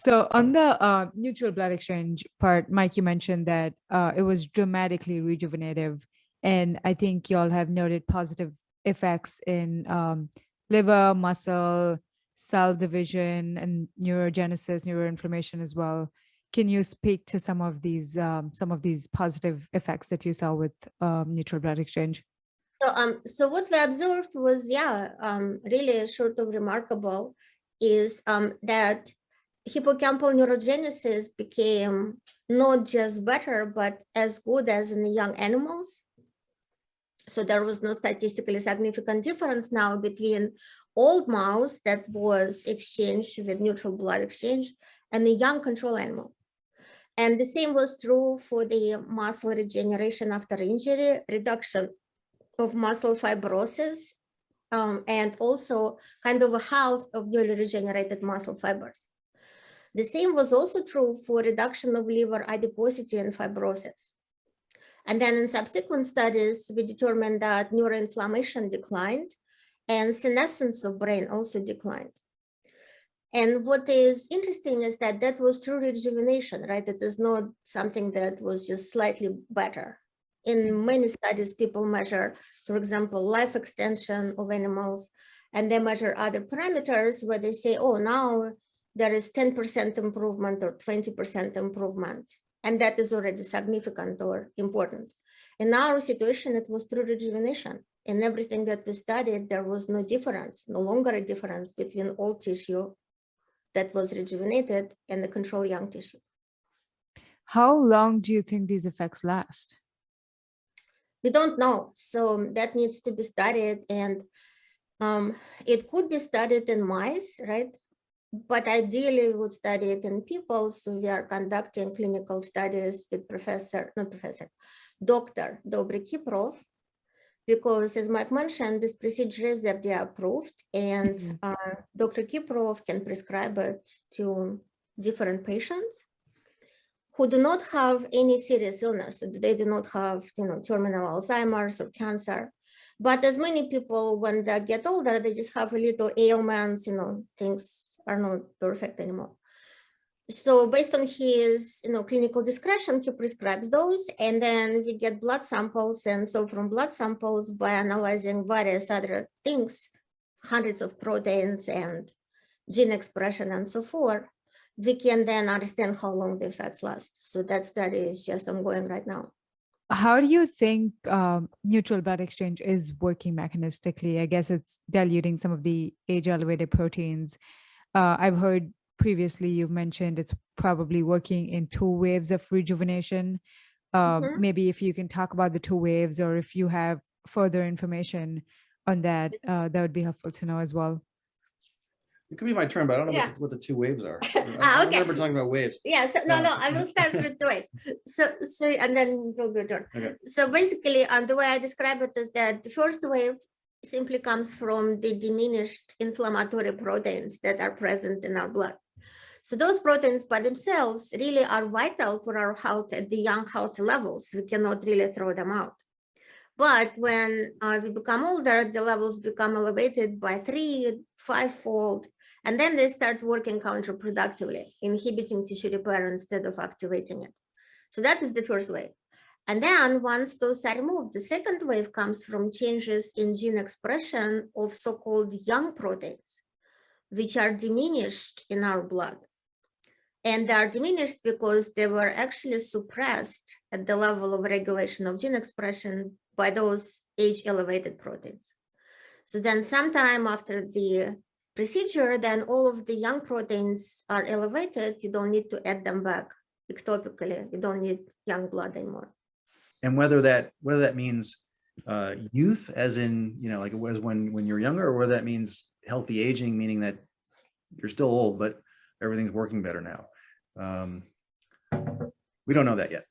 So on the neutral blood exchange part, Mike, you mentioned that it was dramatically rejuvenative, and I think y'all have noted positive effects in liver, muscle, cell division, and neurogenesis, neuroinflammation as well. Can you speak to some of these positive effects that you saw with neutral blood exchange? So what we observed was, really sort of remarkable, is that hippocampal neurogenesis became not just better, but as good as in the young animals. So there was no statistically significant difference now between old mouse that was exchanged with neutral blood exchange and the young control animal. And the same was true for the muscle regeneration after injury, reduction of muscle fibrosis, and also kind of a health of newly regenerated muscle fibers. The same was also true for reduction of liver adiposity and fibrosis. And then in subsequent studies, we determined that neuroinflammation declined and senescence of brain also declined. And what is interesting is that that was true rejuvenation, right? It is not something that was just slightly better. In many studies, people measure, for example, life extension of animals, and they measure other parameters where they say, oh, now there is 10% improvement or 20% improvement. And that is already significant or important. In our situation, it was true rejuvenation. In everything that we studied, there was no difference, no longer a difference between old tissue that was rejuvenated and the control young tissue. How long do you think these effects last? We don't know. So that needs to be studied, and it could be studied in mice, right? But ideally we would study it in people. So we are conducting clinical studies with Dr. Dobry Kiprov, because as Mike mentioned, this procedure is FDA approved, and Dr. Kiprov can prescribe it to different patients who do not have any serious illness. They do not have, terminal Alzheimer's or cancer. But as many people, when they get older, they just have a little ailments, things are not perfect anymore. So based on his clinical discretion, he prescribes those, and then we get blood samples. And so from blood samples, by analyzing various other things, hundreds of proteins and gene expression and so forth, we can then understand how long the effects last. So that study is just ongoing right now. How do you think neutral blood exchange is working mechanistically? I guess it's diluting some of the age-elevated proteins. I've heard previously you've mentioned it's probably working in two waves of rejuvenation. Maybe if you can talk about the two waves, or if you have further information on that, that would be helpful to know as well. It could be my turn, but I don't know what the two waves are. Okay. I remember talking about waves. Yeah, so no, I will start with two waves. So and then we'll go turn. Okay. So basically, the way I describe it is that the first wave simply comes from the diminished inflammatory proteins that are present in our blood. So those proteins by themselves really are vital for our health at the young healthy levels. We cannot really throw them out. But when we become older, the levels become elevated by 3-5 fold, and then they start working counterproductively, inhibiting tissue repair instead of activating it. So that is the first wave. And then once those are removed, the second wave comes from changes in gene expression of so-called young proteins, which are diminished in our blood. And they are diminished because they were actually suppressed at the level of regulation of gene expression by those age-elevated proteins. So then sometime after the procedure, then all of the young proteins are elevated. You don't need to add them back ectopically. You don't need young blood anymore. And whether that means youth, as in, like it was when you're younger, or whether that means healthy aging, meaning that you're still old, but everything's working better now. We don't know that yet.